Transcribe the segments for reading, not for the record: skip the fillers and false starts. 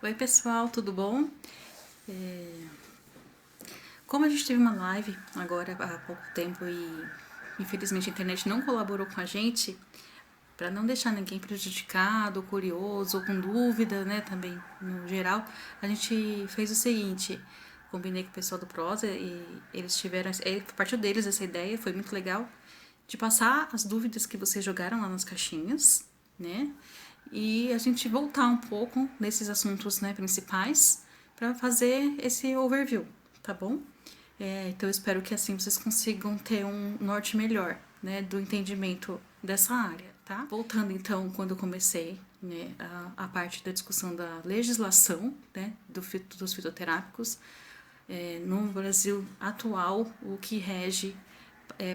Oi pessoal, tudo bom? Como a gente teve uma live agora há pouco tempo e infelizmente a internet não colaborou com a gente, para não deixar ninguém prejudicado, curioso ou com dúvida, né, também no geral, a gente fez o seguinte, combinei com o pessoal do Prosa e eles tiveram, partiu deles essa ideia, foi muito legal, de passar as dúvidas que vocês jogaram lá nas caixinhas, né, e a gente voltar um pouco nesses assuntos, né, principais para fazer esse overview, tá bom? Então eu espero que assim vocês consigam ter um norte melhor, né, do entendimento dessa área, tá? Voltando então, quando eu comecei, né, a parte da discussão da legislação, né, dos fitoterápicos, no Brasil atual, o que rege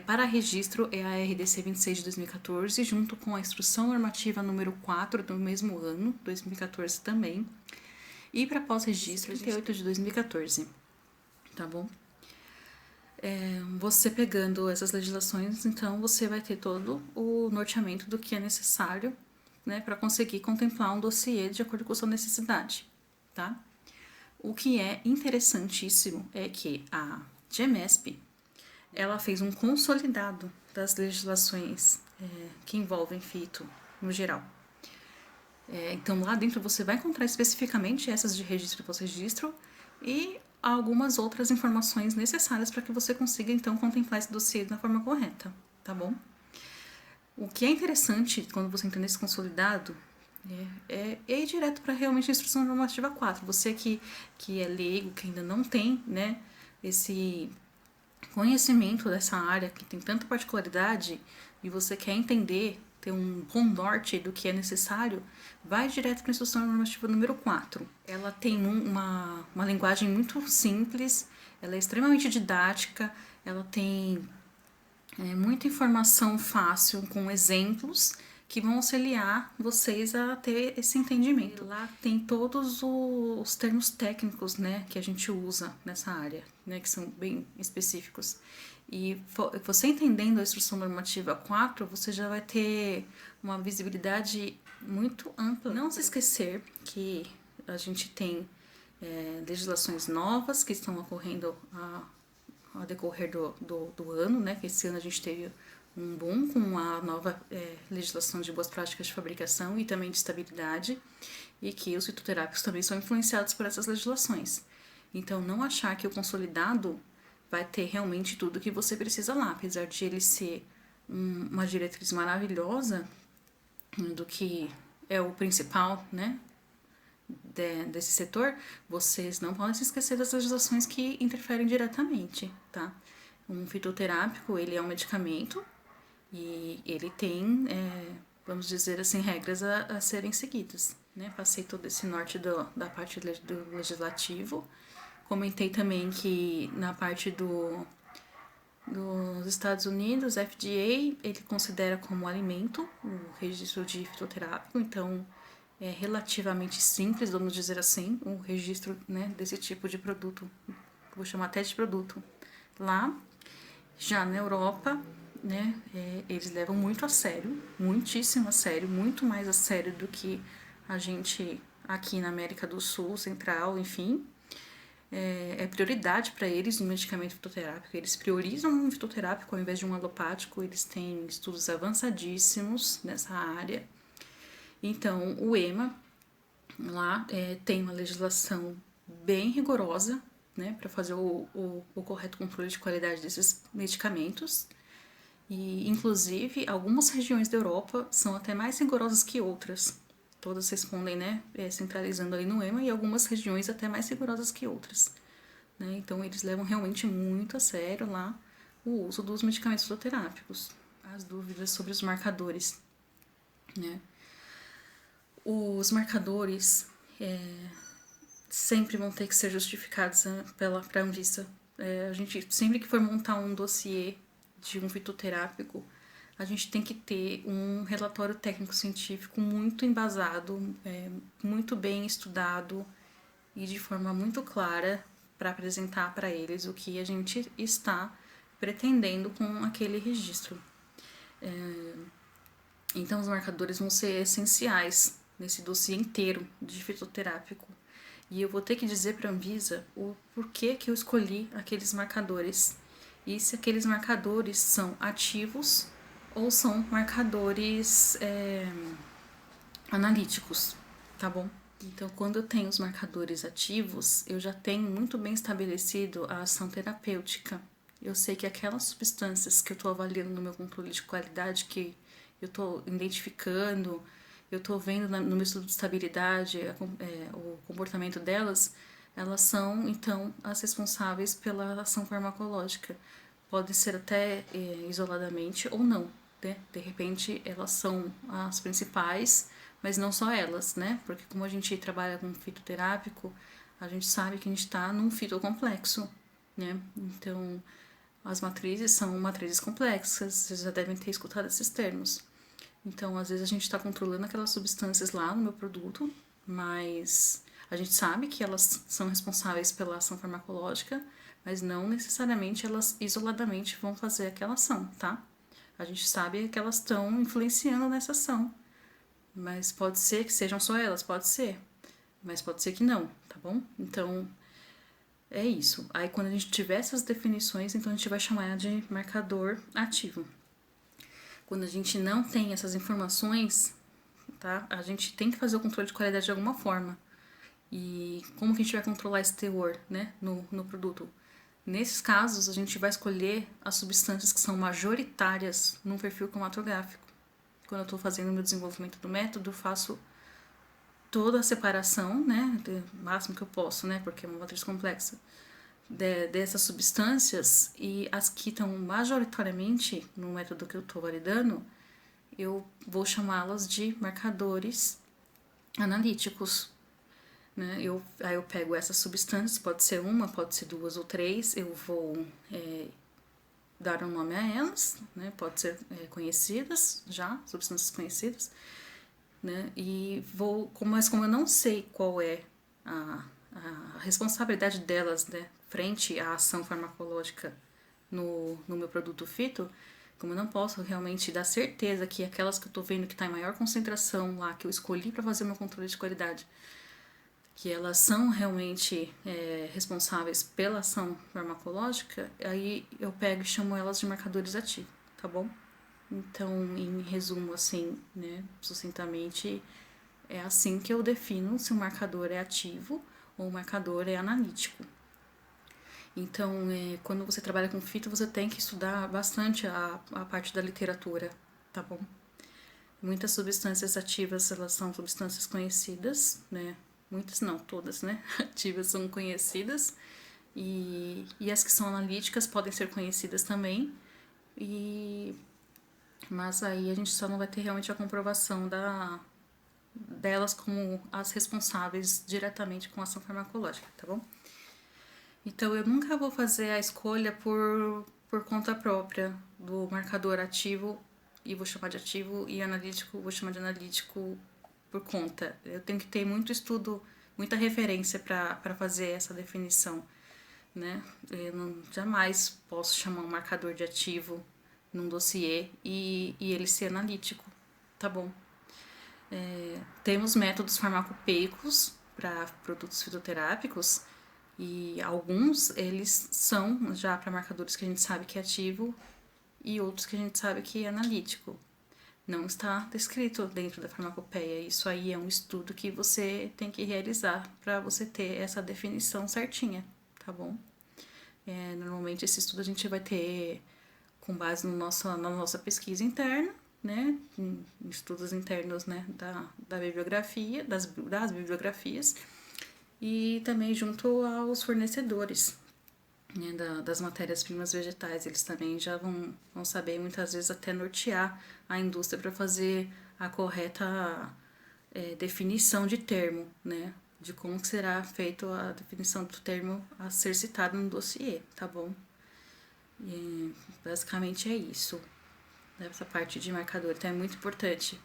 para registro é a RDC 26 de 2014, junto com a Instrução Normativa número 4 do mesmo ano, 2014 também, e para pós-registro, 38 de 2014, tá bom? Você pegando essas legislações, então você vai ter todo o norteamento do que é necessário, né, para conseguir contemplar um dossiê de acordo com a sua necessidade, tá? O que é interessantíssimo é que a GEMESP, ela fez um consolidado das legislações que envolvem fito no geral. Então lá dentro você vai encontrar especificamente essas de registro e pós-registro e algumas outras informações necessárias para que você consiga então contemplar esse dossiê da forma correta, tá bom? O que é interessante quando você entra nesse consolidado é ir direto para realmente a Instrução Normativa 4. Você que é leigo, que ainda não tem, né, esse conhecimento dessa área que tem tanta particularidade e você quer entender, ter um bom norte do que é necessário, vai direto para a Instrução Normativa número 4. Ela tem uma linguagem muito simples, ela é extremamente didática, ela tem muita informação fácil com exemplos que vão auxiliar vocês a ter esse entendimento. Lá tem todos os termos técnicos, né, que a gente usa nessa área, né, que são bem específicos. E você entendendo a Instrução Normativa 4, você já vai ter uma visibilidade muito ampla. Não se esquecer que a gente tem legislações novas que estão ocorrendo ao decorrer do ano, né? Que esse ano a gente teve um boom com a nova legislação de boas práticas de fabricação e também de estabilidade, e que os fitoterápicos também são influenciados por essas legislações. Então, não achar que o consolidado vai ter realmente tudo que você precisa lá, apesar de ele ser uma diretriz maravilhosa do que é o principal, né, desse setor, vocês não podem se esquecer das legislações que interferem diretamente, tá? Um fitoterápico, ele é um medicamento e ele tem, vamos dizer assim, regras a serem seguidas, né? Passei todo esse norte da parte do legislativo, comentei também que na parte dos Estados Unidos, FDA, ele considera como alimento o registro de fitoterápico, então é relativamente simples, vamos dizer assim, o registro, né, desse tipo de produto, vou chamar até de produto. Lá, já na Europa, né, eles levam muito a sério, muitíssimo a sério, muito mais a sério do que a gente aqui na América do Sul, Central, enfim. É prioridade para eles um medicamento fitoterápico. Eles priorizam um fitoterápico ao invés de um alopático. Eles têm estudos avançadíssimos nessa área. Então, o EMA lá tem uma legislação bem rigorosa, né, para fazer o correto controle de qualidade desses medicamentos. E, inclusive, algumas regiões da Europa são até mais rigorosas que outras. Todas respondem, né, centralizando ali no EMA, e algumas regiões até mais rigorosas que outras. Né? Então, eles levam realmente muito a sério lá o uso dos medicamentos fitoterápicos. As dúvidas sobre os marcadores, né? Os marcadores sempre vão ter que ser justificados pela Anvisa. A gente, sempre que for montar um dossiê de um fitoterápico, a gente tem que ter um relatório técnico-científico muito embasado, muito bem estudado e de forma muito clara para apresentar para eles o que a gente está pretendendo com aquele registro. Então, os marcadores vão ser essenciais nesse dossiê inteiro de fitoterápico. E eu vou ter que dizer para a Anvisa o porquê que eu escolhi aqueles marcadores e se aqueles marcadores são ativos ou são marcadores analíticos, tá bom? Então, quando eu tenho os marcadores ativos, eu já tenho muito bem estabelecido a ação terapêutica. Eu sei que aquelas substâncias que eu estou avaliando no meu controle de qualidade, que eu estou identificando, eu estou vendo no meu estudo de estabilidade o comportamento delas, elas são, então, as responsáveis pela ação farmacológica. Podem ser até isoladamente ou não, né? De repente, elas são as principais, mas não só elas, né? Porque como a gente trabalha com fitoterápico, a gente sabe que a gente está num fitocomplexo, né? Então, as matrizes são matrizes complexas, vocês já devem ter escutado esses termos. Então, às vezes a gente está controlando aquelas substâncias lá no meu produto, mas a gente sabe que elas são responsáveis pela ação farmacológica, mas não necessariamente elas isoladamente vão fazer aquela ação, tá? A gente sabe que elas estão influenciando nessa ação, mas pode ser que sejam só elas, pode ser, mas pode ser que não, tá bom? Então, é isso. Aí, quando a gente tiver essas definições, então a gente vai chamar de marcador ativo. Quando a gente não tem essas informações, tá? A gente tem que fazer o controle de qualidade de alguma forma. E como que a gente vai controlar esse teor, né, no produto? Nesses casos, a gente vai escolher as substâncias que são majoritárias num perfil cromatográfico. Quando eu estou fazendo o meu desenvolvimento do método, eu faço toda a separação, né, o máximo que eu posso, né, porque é uma matriz complexa, dessas substâncias, e as que estão majoritariamente no método que eu estou validando, eu vou chamá-las de marcadores analíticos, né? Aí eu pego essas substâncias, pode ser uma, pode ser duas ou três, eu vou dar um nome a elas, né? Pode ser conhecidas já, substâncias conhecidas, né? E mas como eu não sei qual é a responsabilidade delas, né, frente à ação farmacológica no meu produto fito, como eu não posso realmente dar certeza que aquelas que eu tô vendo que tá em maior concentração lá, que eu escolhi para fazer o meu controle de qualidade, que elas são realmente responsáveis pela ação farmacológica, aí eu pego e chamo elas de marcadores ativos, tá bom? Então, em resumo, assim, né, sucintamente, é assim que eu defino se o marcador é ativo ou o marcador é analítico. Então, quando você trabalha com fito, você tem que estudar bastante a parte da literatura, tá bom? Muitas substâncias ativas, elas são substâncias conhecidas, né? Muitas não, todas, né? Ativas são conhecidas. E as que são analíticas podem ser conhecidas também. Mas aí a gente só não vai ter realmente a comprovação delas como as responsáveis diretamente com a ação farmacológica, tá bom? Então, eu nunca vou fazer a escolha por conta própria do marcador ativo, e vou chamar de ativo, e analítico, vou chamar de analítico por conta. Eu tenho que ter muito estudo, muita referência para fazer essa definição, né? Eu jamais posso chamar um marcador de ativo num dossiê e ele ser analítico, tá bom? Temos métodos farmacopeicos para produtos fitoterápicos, e alguns, eles são já para marcadores que a gente sabe que é ativo e outros que a gente sabe que é analítico. Não está descrito dentro da farmacopeia. Isso aí é um estudo que você tem que realizar para você ter essa definição certinha, tá bom? Normalmente esse estudo a gente vai ter com base no na nossa pesquisa interna, né? Em estudos internos, né? Da bibliografia, das bibliografias, e também junto aos fornecedores, né, das matérias-primas vegetais. Eles também já vão saber, muitas vezes, até nortear a indústria para fazer a correta definição de termo, né, de como será feita a definição do termo a ser citado no dossiê, tá bom? E basicamente é isso. Essa parte de marcador então é muito importante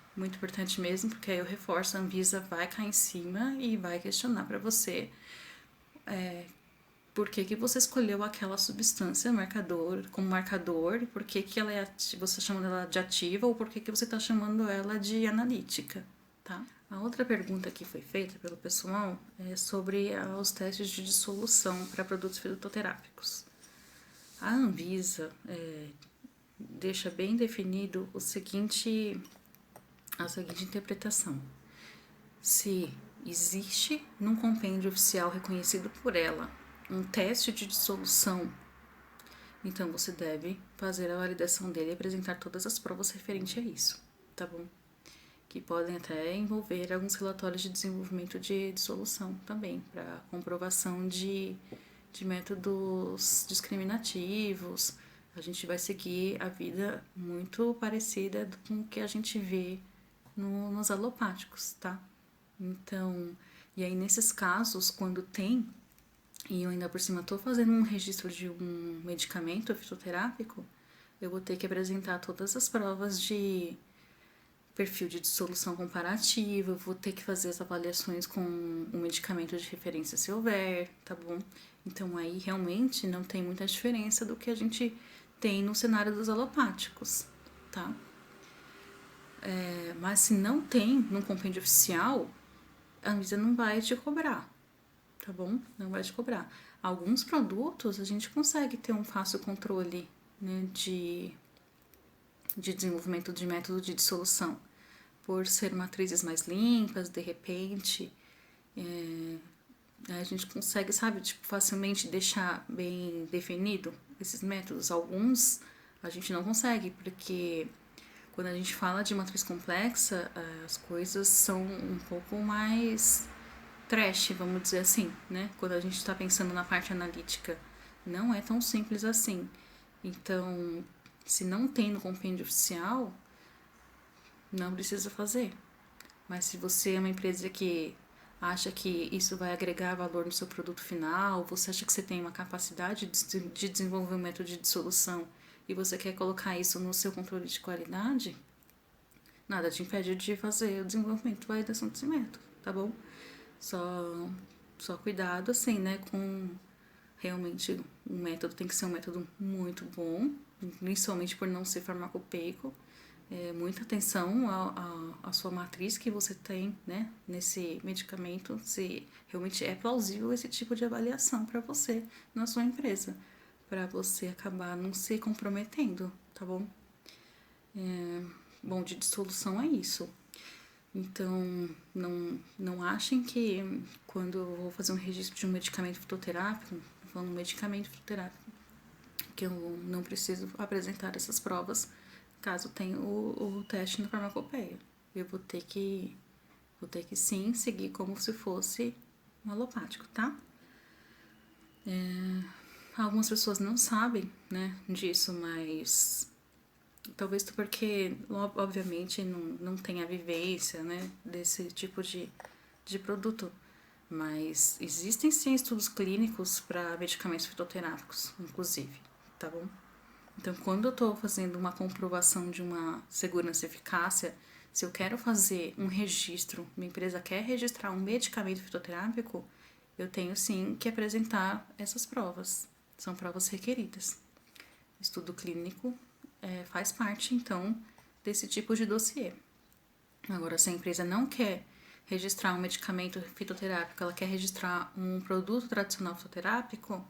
mesmo, porque aí eu reforço, a Anvisa vai cair em cima e vai questionar para você por que você escolheu aquela substância como marcador, e por que ela você está chamando ela de ativa ou por que você está chamando ela de analítica, tá? A outra pergunta que foi feita pelo pessoal é sobre os testes de dissolução para produtos fitoterápicos. A Anvisa deixa bem definido a seguinte interpretação. Se existe num compêndio oficial reconhecido por ela um teste de dissolução, então você deve fazer a validação dele e apresentar todas as provas referentes a isso, tá bom? Que podem até envolver alguns relatórios de desenvolvimento de dissolução também, para comprovação de métodos discriminativos. A gente vai seguir a vida muito parecida com o que a gente vê nos alopáticos, tá? Então, e aí nesses casos, quando tem, e eu ainda por cima estou fazendo um registro de um medicamento fitoterápico, eu vou ter que apresentar todas as provas de perfil de dissolução comparativa, eu vou ter que fazer as avaliações com o medicamento de referência se houver, tá bom? Então aí realmente não tem muita diferença do que a gente tem no cenário dos alopáticos, tá? Mas se não tem num compêndio oficial, a Anvisa não vai te cobrar, tá bom? Não vai te cobrar. Alguns produtos a gente consegue ter um fácil controle, né, de desenvolvimento de método de dissolução, por ser matrizes mais limpas, de repente, a gente consegue, sabe, tipo, facilmente deixar bem definido esses métodos. Alguns a gente não consegue, porque quando a gente fala de matriz complexa, as coisas são um pouco mais trash, vamos dizer assim, né? Quando a gente está pensando na parte analítica, não é tão simples assim. Então, se não tem no compêndio oficial, não precisa fazer. Mas se você é uma empresa que acha que isso vai agregar valor no seu produto final, você acha que você tem uma capacidade de desenvolver um método de dissolução e você quer colocar isso no seu controle de qualidade, nada te impede de fazer o desenvolvimento e validação desse método, tá bom? Só cuidado, assim, né, com realmente o método tem que ser um método muito bom, principalmente por não ser farmacopeico. Muita atenção à sua matriz que você tem, né, nesse medicamento, se realmente é plausível esse tipo de avaliação para você na sua empresa, para você acabar não se comprometendo, tá bom? Bom, de dissolução é isso. Então, não achem que quando eu vou fazer um registro de um medicamento fitoterápico, falando medicamento fitoterápico, que eu não preciso apresentar essas provas caso tenha o teste na farmacopeia. Eu vou ter que sim seguir como se fosse um alopático, tá? Algumas pessoas não sabem, né, disso, mas talvez porque, obviamente, não tem a vivência, né, desse tipo de produto. Mas existem sim estudos clínicos para medicamentos fitoterápicos, inclusive, tá bom? Então, quando eu estou fazendo uma comprovação de uma segurança e eficácia, se eu quero fazer um registro, minha empresa quer registrar um medicamento fitoterápico, eu tenho sim que apresentar essas provas. São provas requeridas. Estudo clínico faz parte, então, desse tipo de dossiê. Agora, se a empresa não quer registrar um medicamento fitoterápico, ela quer registrar um produto tradicional fitoterápico,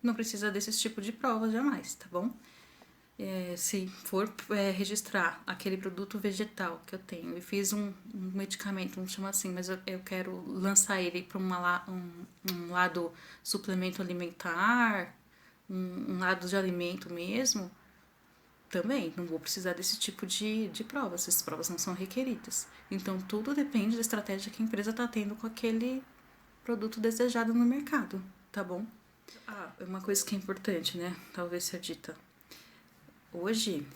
não precisa desse tipo de prova jamais, tá bom? Se for registrar aquele produto vegetal que eu tenho e fiz um medicamento, vamos chamar assim, mas eu quero lançar ele para um lado suplemento alimentar, um lado de alimento mesmo, também não vou precisar desse tipo de provas, essas provas não são requeridas. Então, tudo depende da estratégia que a empresa está tendo com aquele produto desejado no mercado, tá bom? Uma coisa que é importante, né, talvez ser dita. Hoje,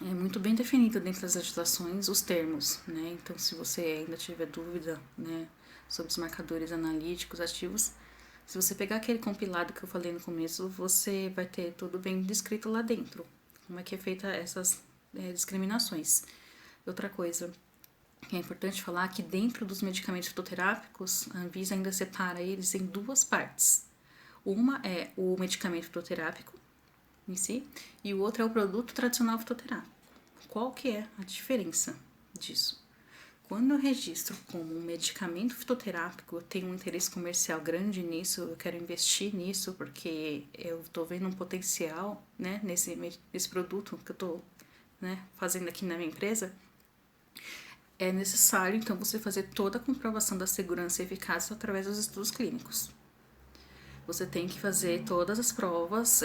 é muito bem definido dentro das legislações os termos, né? Então, se você ainda tiver dúvida, né, sobre os marcadores analíticos ativos, se você pegar aquele compilado que eu falei no começo, você vai ter tudo bem descrito lá dentro, como é que é feita essas discriminações. Outra coisa que é importante falar que dentro dos medicamentos fitoterápicos, a Anvisa ainda separa eles em duas partes. Uma é o medicamento fitoterápico em si, e o outro é o produto tradicional fitoterápico. Qual que é a diferença disso? Quando eu registro como um medicamento fitoterápico, eu tenho um interesse comercial grande nisso, eu quero investir nisso porque eu estou vendo um potencial, né, nesse produto que eu estou, né, fazendo aqui na minha empresa. É necessário, então, você fazer toda a comprovação da segurança e eficácia através dos estudos clínicos. Você tem que fazer todas as provas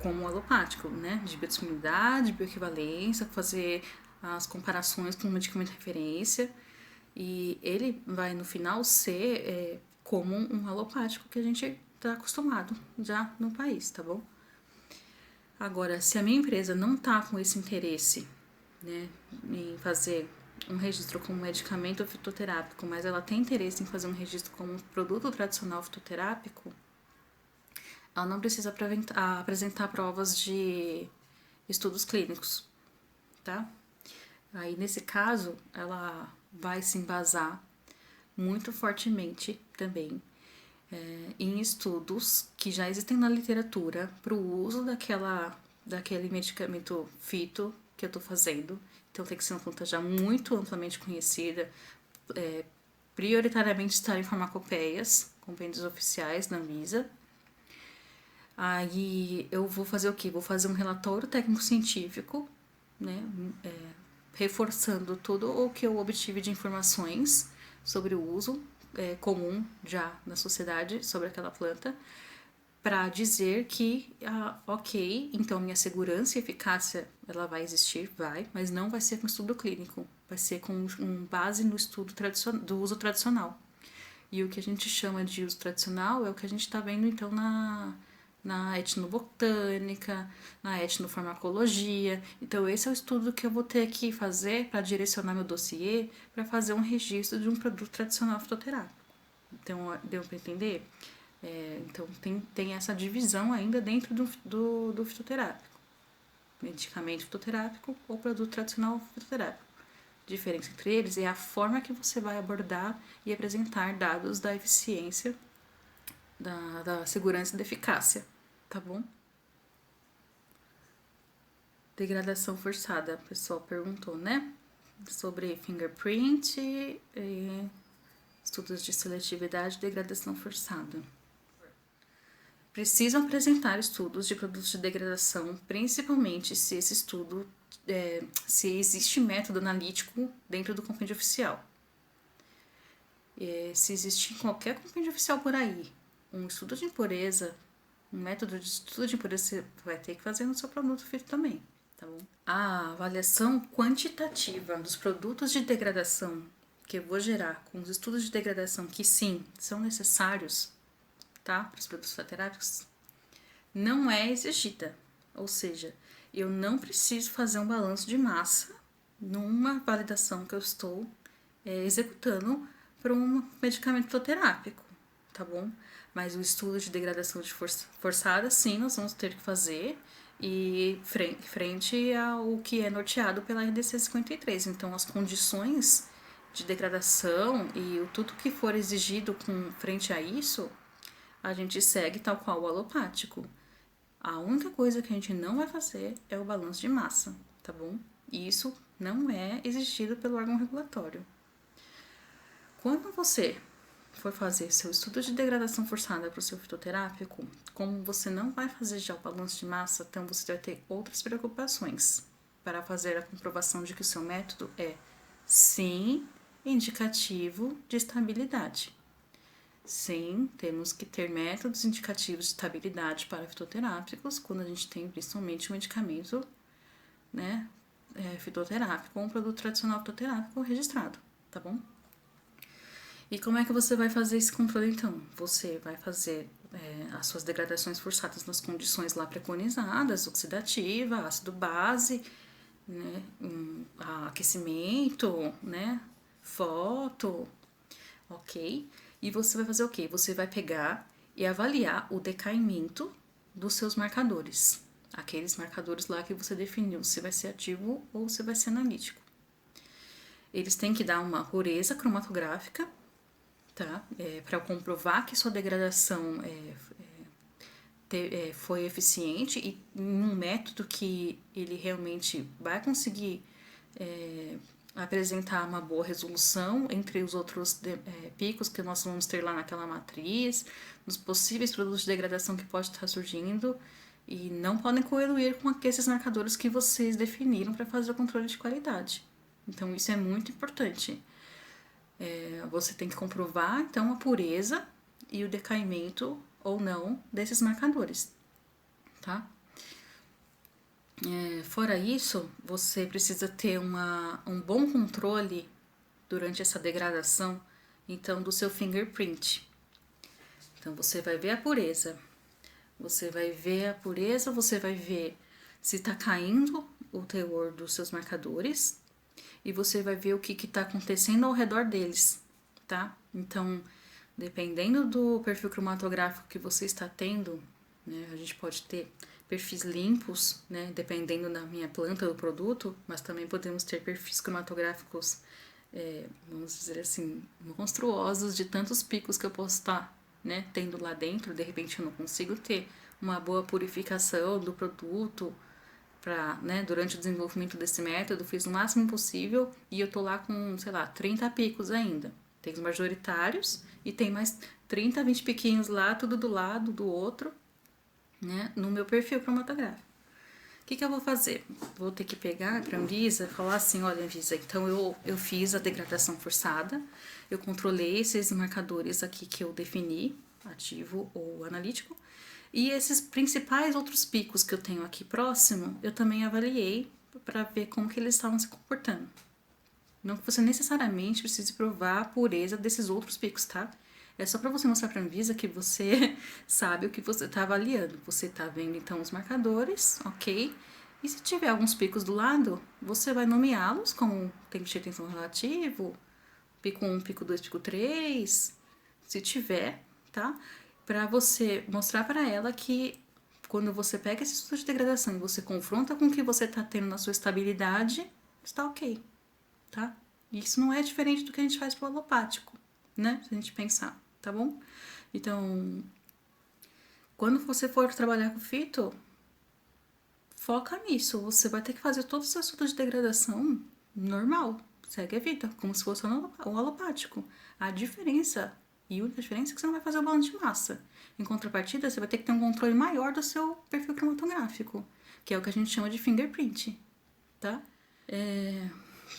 como alopático, né? De biodisponibilidade, bioequivalência, fazer as comparações com o medicamento de referência. E ele vai, no final, ser como um alopático que a gente está acostumado já no país, tá bom? Agora, se a minha empresa não tá com esse interesse, né, em fazer um registro como medicamento fitoterápico, mas ela tem interesse em fazer um registro como produto tradicional fitoterápico, ela não precisa apresentar provas de estudos clínicos, tá? Aí, nesse caso, ela vai se embasar muito fortemente também em estudos que já existem na literatura para o uso daquele medicamento fito que eu estou fazendo. Então, tem que ser uma planta já muito amplamente conhecida, prioritariamente estar em farmacopeias, compêndios oficiais na Anvisa. Aí eu vou fazer o quê? Vou fazer um relatório técnico-científico, né? Reforçando tudo o que eu obtive de informações sobre o uso comum já na sociedade sobre aquela planta, para dizer que, ok, então minha segurança e eficácia ela vai existir, mas não vai ser com estudo clínico, vai ser com base no estudo do uso tradicional. E o que a gente chama de uso tradicional é o que a gente está vendo então na etnobotânica, na etnofarmacologia. Então, esse é o estudo que eu vou ter que fazer para direcionar meu dossiê para fazer um registro de um produto tradicional fitoterápico. Então, deu para entender? Então, tem essa divisão ainda dentro do fitoterápico. Medicamento fitoterápico ou produto tradicional fitoterápico. A diferença entre eles é a forma que você vai abordar e apresentar dados da eficiência, da segurança e da eficácia, tá bom? Degradação forçada, o pessoal perguntou, né? Sobre fingerprint, estudos de seletividade e degradação forçada. Precisam apresentar estudos de produtos de degradação, principalmente se esse estudo, se existe método analítico dentro do compêndio oficial. Se existe em qualquer compêndio oficial por aí um estudo de impureza, um método de estudo de impureza, você vai ter que fazer no seu produto fito também, tá bom? A avaliação quantitativa dos produtos de degradação que eu vou gerar com os estudos de degradação que sim, são necessários, tá? Para os produtos fitoterápicos, não é exigida. Ou seja, eu não preciso fazer um balanço de massa numa validação que eu estou executando para um medicamento fitoterápico, tá bom? Mas o estudo de degradação forçada, sim, nós vamos ter que fazer e frente ao que é norteado pela RDC 53. Então, as condições de degradação e tudo que for exigido com frente a isso, a gente segue tal qual o alopático. A única coisa que a gente não vai fazer é o balanço de massa, tá bom? E isso não é exigido pelo órgão regulatório. Quando você for fazer seu estudo de degradação forçada para o seu fitoterápico, como você não vai fazer já o balanço de massa, então você vai ter outras preocupações para fazer a comprovação de que o seu método é, sim, indicativo de estabilidade. Sim, temos que ter métodos indicativos de estabilidade para fitoterápicos quando a gente tem principalmente um medicamento, né, fitoterápico ou um produto tradicional fitoterápico registrado, tá bom? E como é que você vai fazer esse controle então? Você vai fazer as suas degradações forçadas nas condições lá preconizadas, oxidativa, ácido base, né, aquecimento, né, foto, ok? E você vai fazer o quê? Você vai pegar e avaliar o decaimento dos seus marcadores. Aqueles marcadores lá que você definiu, se vai ser ativo ou se vai ser analítico. Eles têm que dar uma pureza cromatográfica, tá? Para comprovar que sua degradação foi eficiente e em um método que ele realmente vai conseguir apresentar uma boa resolução entre os outros picos que nós vamos ter lá naquela matriz, nos possíveis produtos de degradação que pode estar surgindo, e não podem coluir com aqueles marcadores que vocês definiram para fazer o controle de qualidade. Então, isso é muito importante. Você tem que comprovar, então, a pureza e o decaimento ou não desses marcadores, tá? Fora isso, você precisa ter um bom controle durante essa degradação, então, do seu fingerprint. Então, você vai ver a pureza. Você vai ver se está caindo o teor dos seus marcadores e você vai ver o que está acontecendo ao redor deles, tá? Então, dependendo do perfil cromatográfico que você está tendo, né, a gente pode ter perfis limpos, né, dependendo da minha planta do produto, mas também podemos ter perfis cromatográficos, vamos dizer assim, monstruosos de tantos picos que eu posso estar, né, tendo lá dentro. De repente eu não consigo ter uma boa purificação do produto para, né, durante o desenvolvimento desse método, fiz o máximo possível e eu tô lá com, sei lá, 30 picos ainda. Tem os majoritários e tem mais 30, 20 piquinhos lá, tudo do lado do outro, né, no meu perfil cromatográfico. O que eu vou fazer? Vou ter que pegar para a Anvisa e falar assim, olha, Anvisa, então eu fiz a degradação forçada, eu controlei esses marcadores aqui que eu defini, ativo ou analítico, e esses principais outros picos que eu tenho aqui próximo, eu também avaliei para ver como que eles estavam se comportando. Não que você necessariamente precise provar a pureza desses outros picos, tá? É só para você mostrar para a Anvisa que você sabe o que você está avaliando. Você está vendo, então, os marcadores, ok? E se tiver alguns picos do lado, você vai nomeá-los como tempo de retenção relativo, pico 1, pico 2, pico 3, se tiver, tá? Para você mostrar para ela que quando você pega esse estudo de degradação e você confronta com o que você está tendo na sua estabilidade, está ok, tá? Isso não é diferente do que a gente faz pro alopático, né? Se a gente pensar, tá bom? Então, quando você for trabalhar com fito, foca nisso. Você vai ter que fazer todo o seu estudo de degradação normal. Segue a vida, como se fosse o alopático. A diferença, e a única diferença é que você não vai fazer o balanço de massa. Em contrapartida, você vai ter que ter um controle maior do seu perfil cromatográfico, que é o que a gente chama de fingerprint, tá?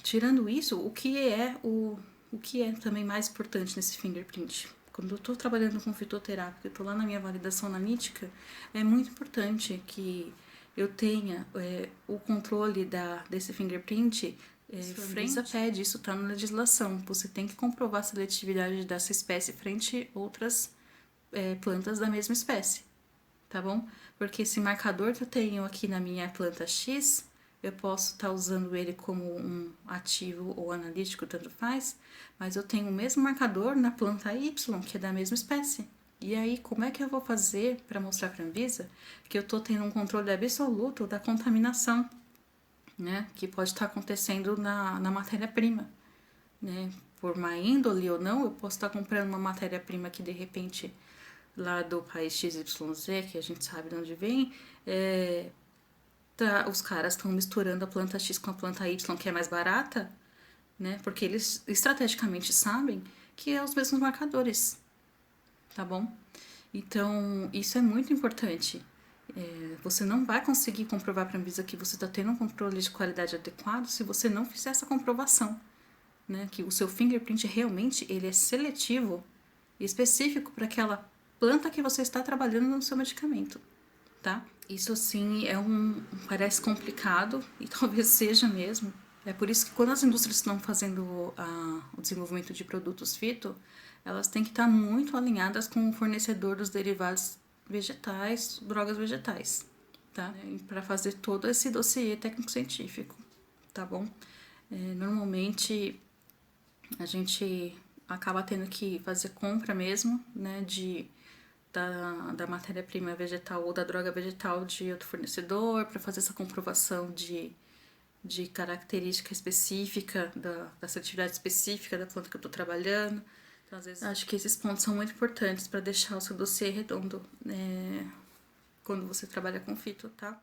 Tirando isso, o que é também mais importante nesse fingerprint? Quando eu estou trabalhando com fitoterápica, eu estou lá na minha validação analítica, é muito importante que eu tenha o controle desse fingerprint frente. A pede, isso está na legislação. Você tem que comprovar a seletividade dessa espécie frente a outras plantas da mesma espécie, tá bom? Porque esse marcador que eu tenho aqui na minha planta X, eu posso estar usando ele como um ativo ou analítico, tanto faz, mas eu tenho o mesmo marcador na planta Y, que é da mesma espécie. E aí, como é que eu vou fazer para mostrar para a Anvisa que eu estou tendo um controle absoluto da contaminação, né, que pode estar acontecendo na matéria-prima, né? Por má índole ou não, eu posso estar comprando uma matéria-prima que de repente lá do país XYZ, que a gente sabe de onde vem, os caras estão misturando a planta X com a planta Y, que é mais barata, né? Porque eles estrategicamente sabem que é os mesmos marcadores, tá bom? Então, isso é muito importante. Você não vai conseguir comprovar para a Anvisa que você está tendo um controle de qualidade adequado se você não fizer essa comprovação, né? Que o seu fingerprint realmente ele é seletivo e específico para aquela planta que você está trabalhando no seu medicamento, tá? Isso assim parece complicado e talvez seja mesmo. É por isso que quando as indústrias estão fazendo o desenvolvimento de produtos fito, elas têm que estar muito alinhadas com o fornecedor dos derivados vegetais, drogas vegetais, tá? Para fazer todo esse dossiê técnico-científico, tá bom? Normalmente a gente acaba tendo que fazer compra mesmo, né, da matéria-prima vegetal ou da droga vegetal de outro fornecedor para fazer essa comprovação de característica específica, da seletividade específica da planta que eu estou trabalhando. Então, às vezes, acho que esses pontos são muito importantes para deixar o seu dossiê redondo, quando você trabalha com fito, tá?